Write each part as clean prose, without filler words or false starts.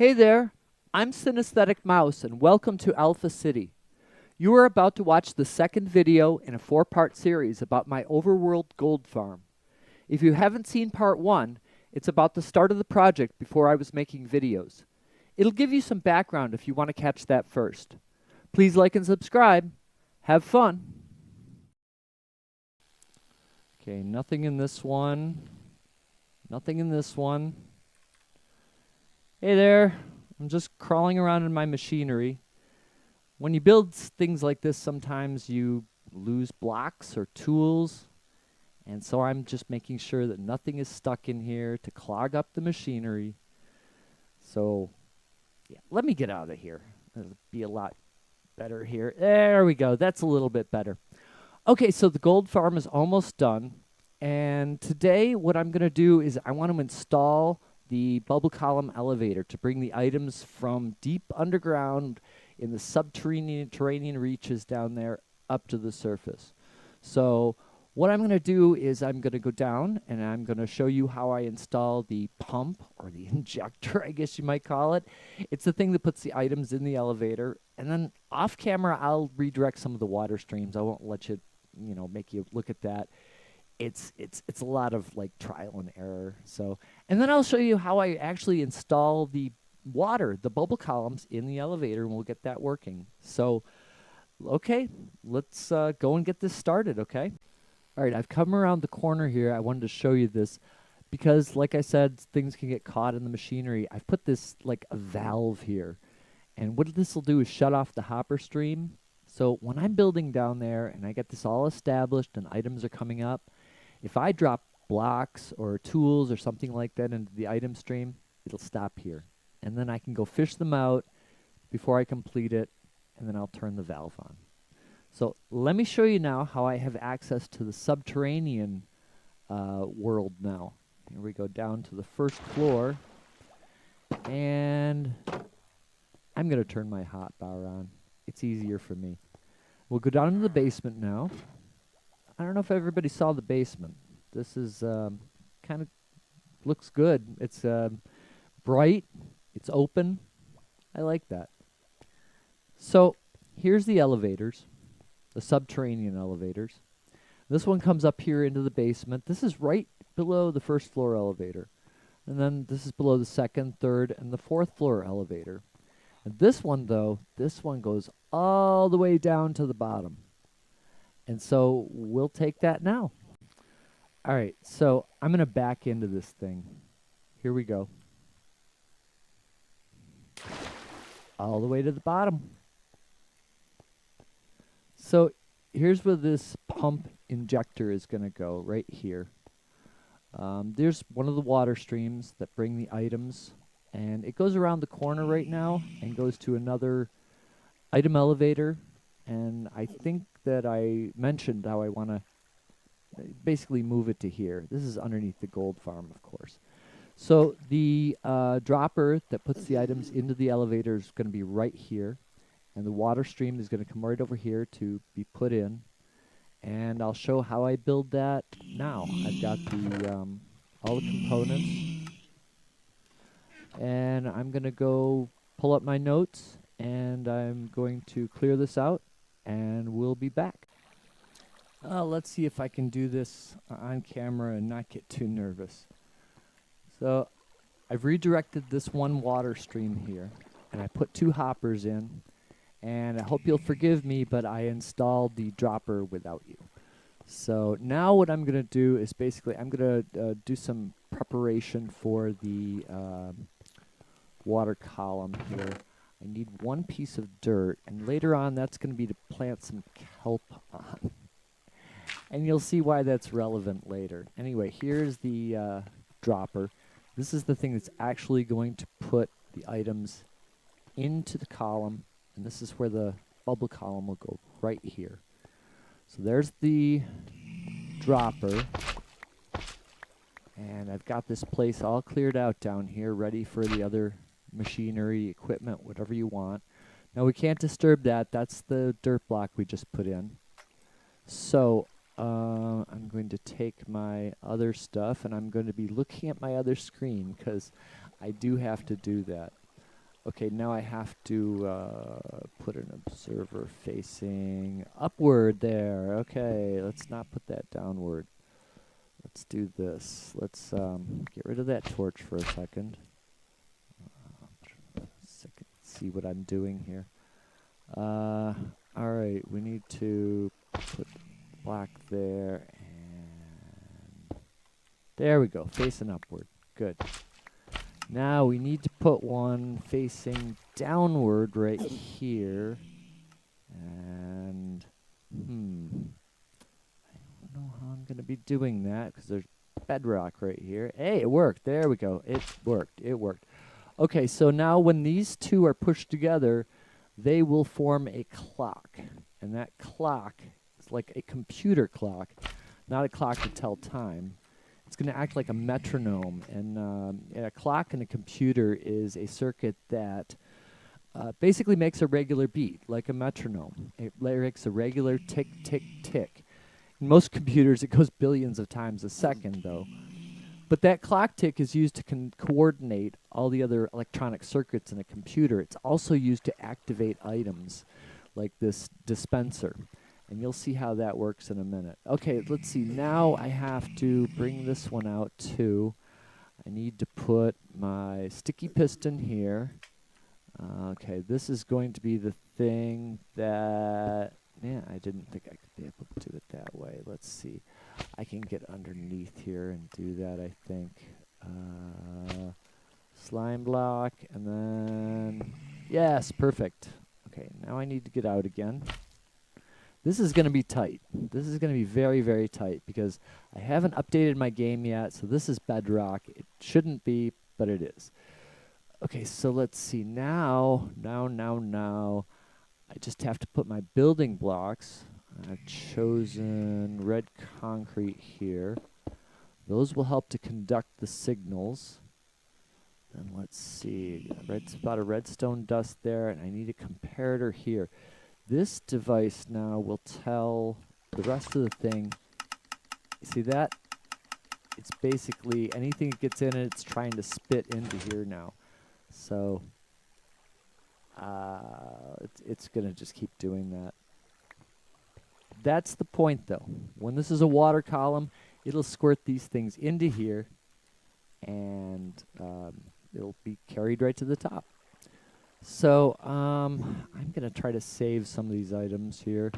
Hey there, I'm Synesthetic Mouse and welcome to Alpha City. You are about to watch the second video in a 4-part series about my overworld gold farm. If you haven't seen part 1, it's about the start of the project before I was making videos. It'll give you some background if you want to catch that first. Please like and subscribe. Have fun. Okay, nothing in this one. Nothing in this one. Hey there. I'm just crawling around in my machinery. When you build things like this, sometimes you lose blocks or tools. And so I'm just making sure that nothing is stuck in here to clog up the machinery. So, yeah, let me get out of here. It'll be a lot better here. There we go. That's a little bit better. Okay, so the gold farm is almost done. And today what I'm going to do is I want to install the bubble column elevator to bring the items from deep underground in the subterranean reaches down there up to the surface. So what I'm going to do is I'm going to go down and I'm going to show you how I install the pump or the injector, I guess you might call it. It's the thing that puts the items in the elevator. And then off camera, I'll redirect some of the water streams. I won't let you, make you look at that. It's a lot of like trial and error. So, and then I'll show you how I actually install the bubble columns in the elevator, and we'll get that working. So, okay, let's go and get this started, okay? All right, I've come around the corner here. I wanted to show you this because, like I said, things can get caught in the machinery. I've put this like a valve here, and what this will do is shut off the hopper stream. So when I'm building down there and I get this all established and items are coming up, if I drop blocks or tools or something like that into the item stream, it'll stop here. And then I can go fish them out before I complete it, and then I'll turn the valve on. So let me show you now how I have access to the subterranean world now. Here we go down to the first floor, and I'm going to turn my hotbar on. It's easier for me. We'll go down into the basement now. I don't know if everybody saw the basement. This is kind of looks good. It's bright. It's open. I like that. So here's the elevators, the subterranean elevators. This one comes up here into the basement. This is right below the first floor elevator. And then this is below the second, third, and the fourth floor elevator. And this one, though, this one goes all the way down to the bottom. And so we'll take that now. All right, so I'm going to back into this thing. Here we go. All the way to the bottom. So here's where this pump injector is going to go, right here. There's one of the water streams that bring the items, and it goes around the corner right now and goes to another item elevator. And I think that I mentioned how I want to basically move it to here. This is underneath the gold farm, of course. So the dropper that puts the items into the elevator is going to be right here. And the water stream is going to come right over here to be put in. And I'll show how I build that now. I've got the all the components. And I'm going to go pull up my notes. And I'm going to clear this out. And we'll be back. Let's see if I can do this on camera and not get too nervous. So I've redirected this one water stream here, and I put 2 hoppers in, and I hope you'll forgive me, but I installed the dropper without you. So now what I'm going to do is basically I'm going to do some preparation for the water column here. I need 1 piece of dirt, and later on that's going to be to plant some kelp on. And you'll see why that's relevant later. Anyway, here's the dropper. This is the thing that's actually going to put the items into the column, and this is where the bubble column will go, right here. So there's the dropper. And I've got this place all cleared out down here, ready for the other machinery, equipment, whatever you want. Now we can't disturb that. That's the dirt block we just put in. So I'm going to take my other stuff and I'm going to be looking at my other screen because I do have to do that. Okay, now I have to put an observer facing upward there. Okay, let's not put that downward. Let's do this. Let's get rid of that torch for a second. See what I'm doing here. Alright, we need to put black there, and there we go, facing upward. Good. Now we need to put one facing downward right here. And, I don't know how I'm going to be doing that because there's bedrock right here. Hey, it worked. There we go. It worked. It worked. Okay, so now when these two are pushed together, they will form a clock. And that clock is like a computer clock, not a clock to tell time. It's going to act like a metronome. And a clock in a computer is a circuit that basically makes a regular beat, like a metronome. It makes a regular tick, tick, tick. In most computers, it goes billions of times a second, though. But that clock tick is used to coordinate all the other electronic circuits in a computer. It's also used to activate items like this dispenser. And you'll see how that works in a minute. Okay, let's see. Now I have to bring this one out too. I need to put my sticky piston here. Okay, this is going to be the thing that... Yeah, I didn't think I could be able to do it that way. Let's see. I can get underneath here and do that, I think. Slime block, and then... Yes, perfect. Okay, now I need to get out again. This is going to be tight. This is going to be very, very tight because I haven't updated my game yet, so this is bedrock. It shouldn't be, but it is. Okay, so let's see. Now, I just have to put my building blocks. I've chosen red concrete here. Those will help to conduct the signals. Then let's see. Red spot of redstone dust there, and I need a comparator here. This device now will tell the rest of the thing. You see that? It's basically anything that gets in it, it's trying to spit into here now. So it's going to just keep doing that. That's the point, though. When this is a water column, it'll squirt these things into here, and it'll be carried right to the top. So I'm going to try to save some of these items here.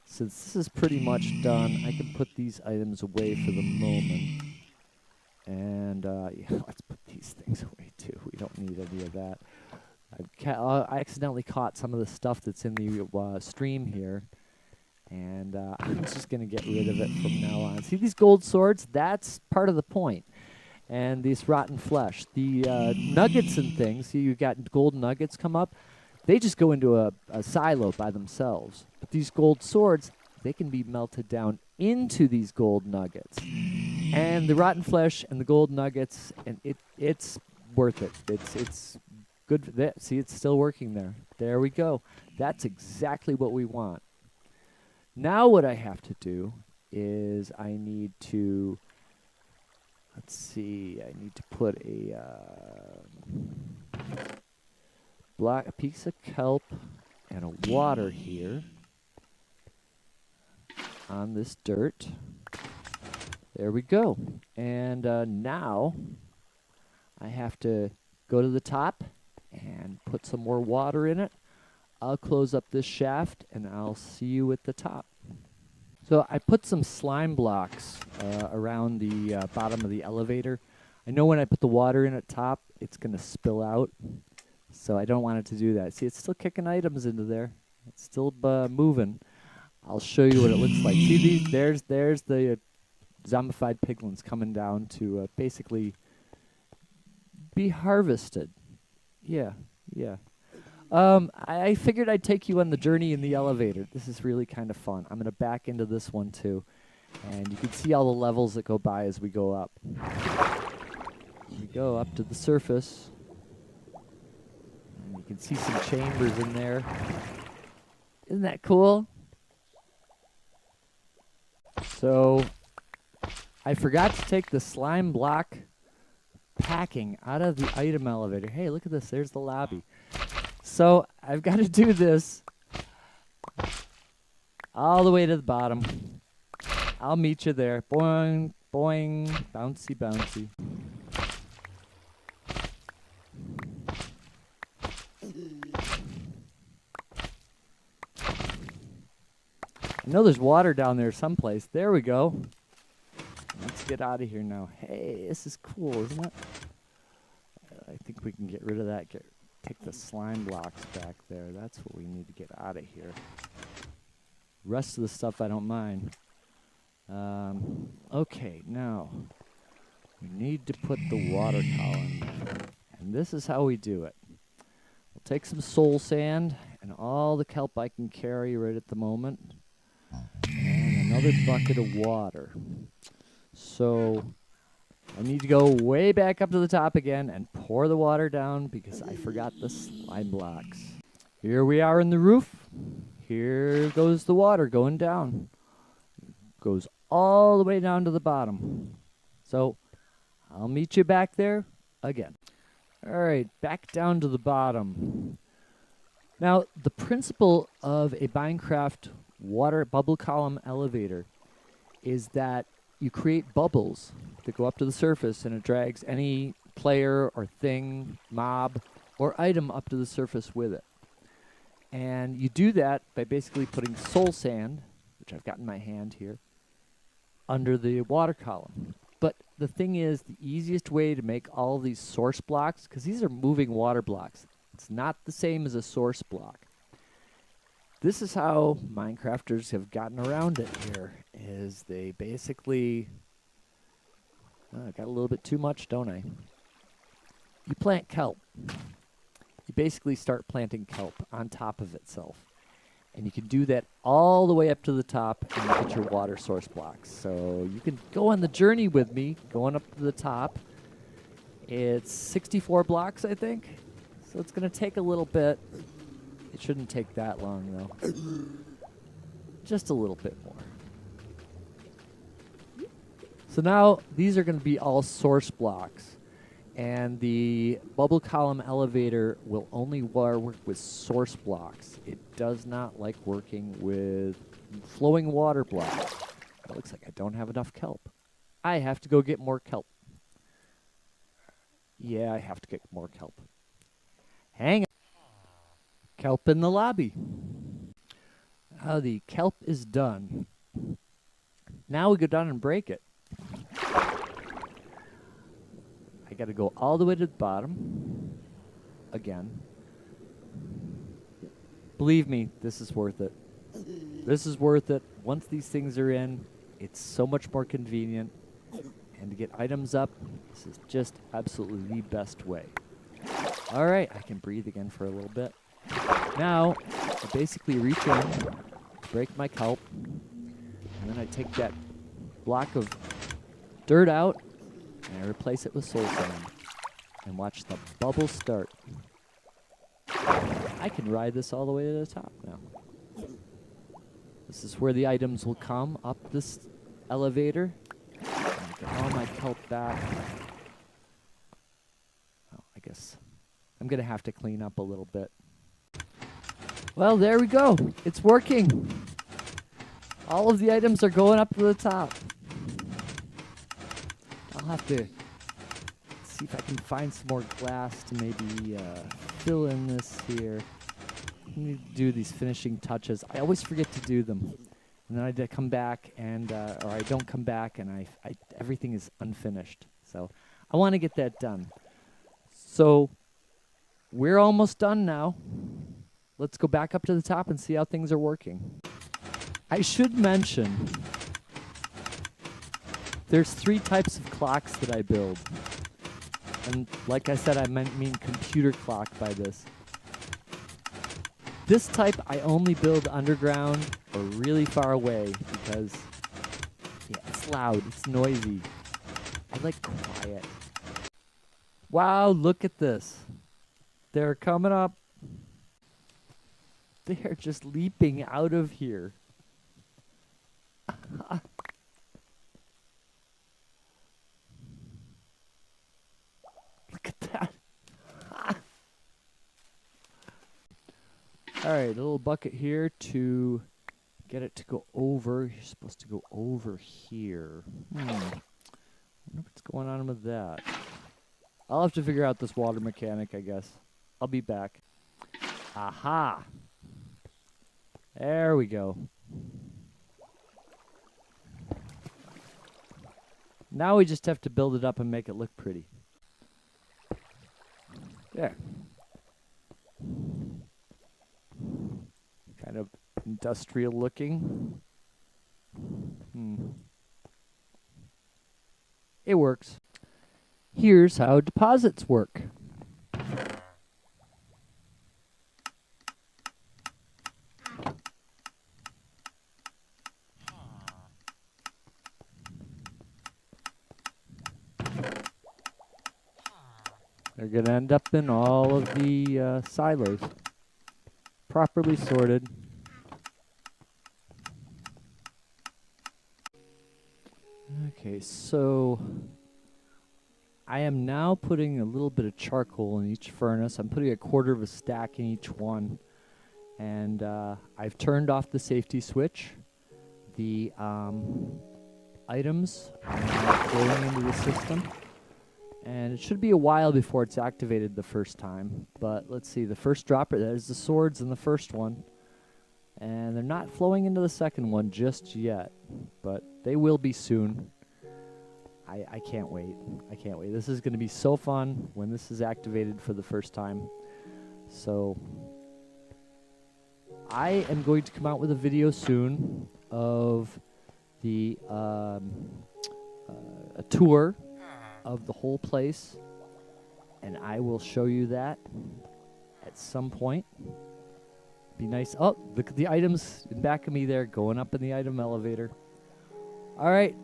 Since this is pretty much done, I can put these items away for the moment. And yeah, let's put these things away, too. We don't need any of that. I accidentally caught some of the stuff that's in the stream here. And I'm just going to get rid of it from now on. See these gold swords? That's part of the point. And these rotten flesh. The nuggets and things, see you've got gold nuggets come up, they just go into a silo by themselves. But these gold swords, they can be melted down into these gold nuggets. And the rotten flesh and the gold nuggets, and it's worth it. It's good. See, it's still working there. There we go. That's exactly what we want. Now what I have to do is I need to, let's see, I need to put a piece of kelp and a water here on this dirt. There we go. And now I have to go to the top and put some more water in it. I'll close up this shaft, and I'll see you at the top. So I put some slime blocks around the bottom of the elevator. I know when I put the water in at top, it's going to spill out, so I don't want it to do that. See, it's still kicking items into there. It's still moving. I'll show you what it looks like. See these? There's the zombified piglins coming down to basically be harvested. Yeah. I figured I'd take you on the journey in the elevator. This is really kind of fun. I'm going to back into this one too. And you can see all the levels that go by as we go up. We go up to the surface. And you can see some chambers in there. Isn't that cool? So, I forgot to take the slime block packing out of the item elevator. Hey, look at this. There's the lobby. So I've got to do this all the way to the bottom. I'll meet you there. Boing, boing, bouncy, bouncy. I know there's water down there someplace. There we go. Let's get out of here now. Hey, this is cool, isn't it? I think we can get rid of that. Take the slime blocks back there. That's what we need to get out of here. Rest of the stuff I don't mind. Okay, now we need to put the water column there. And this is how we do it. We'll take some soul sand and all the kelp I can carry right at the moment. And another bucket of water. So I need to go way back up to the top again and pour the water down because I forgot the slime blocks. Here we are in the roof. Here goes the water going down. Goes all the way down to the bottom. So I'll meet you back there again. All right, back down to the bottom. Now, the principle of a Minecraft water bubble column elevator is that you create bubbles that go up to the surface and it drags any player or thing, mob, or item up to the surface with it. And you do that by basically putting soul sand, which I've got in my hand here, under the water column. But the thing is, the easiest way to make all these source blocks, because these are moving water blocks, it's not the same as a source block. This is how Minecrafters have gotten around it here, is they basically... I got a little bit too much, don't I? You plant kelp. You basically start planting kelp on top of itself. And you can do that all the way up to the top and you get your water source blocks. So you can go on the journey with me, going up to the top. It's 64 blocks, I think. So it's going to take a little bit. It shouldn't take that long, though. Just a little bit more. So now these are going to be all source blocks. And the bubble column elevator will only work with source blocks. It does not like working with flowing water blocks. It looks like I don't have enough kelp. I have to go get more kelp. Yeah, I have to get more kelp. Hang on. Kelp in the lobby. Now the kelp is done. Now we go down and break it. I got to go all the way to the bottom again. Believe me, this is worth it. This is worth it. Once these things are in, it's so much more convenient. And to get items up, this is just absolutely the best way. All right, I can breathe again for a little bit. Now, I basically reach in, break my kelp, and then I take that block of dirt out, and I replace it with soul sand. And watch the bubbles start. I can ride this all the way to the top now. This is where the items will come up this elevator. And get all my kelp back. Oh, I guess I'm going to have to clean up a little bit. Well, there we go. It's working. All of the items are going up to the top. I'll have to see if I can find some more glass to maybe fill in this here. I need to do these finishing touches. I always forget to do them. And then I come back and, or I don't come back and everything is unfinished. So I want to get that done. So we're almost done now. Let's go back up to the top and see how things are working. I should mention, there's 3 types of clocks that I build. And like I said, I mean computer clock by this. This type I only build underground or really far away because, yeah, it's loud, it's noisy. I like quiet. Wow, look at this. They're coming up. They're just leaping out of here. Alright, a little bucket here to get it to go over. You're supposed to go over here. I wonder what's going on with that. I'll have to figure out this water mechanic, I guess. I'll be back. Aha! There we go. Now we just have to build it up and make it look pretty. There. Kind of industrial looking. It works. Here's how deposits work. They're going to end up in all of the silos, properly sorted. Okay, so I am now putting a little bit of charcoal in each furnace. I'm putting a quarter of a stack in each one. And I've turned off the safety switch. The items are now going into the system. And it should be a while before it's activated the first time. But let's see, the first dropper, there's the swords in the first one. And they're not flowing into the second one just yet. But they will be soon. I can't wait. I can't wait. This is going to be so fun when this is activated for the first time. So I am going to come out with a video soon of the a tour of the whole place, and I will show you that at some point. Be nice. Oh, look at the items in back of me there going up in the item elevator. All right,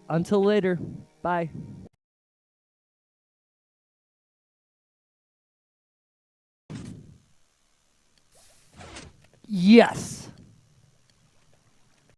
until later. Bye. Yes.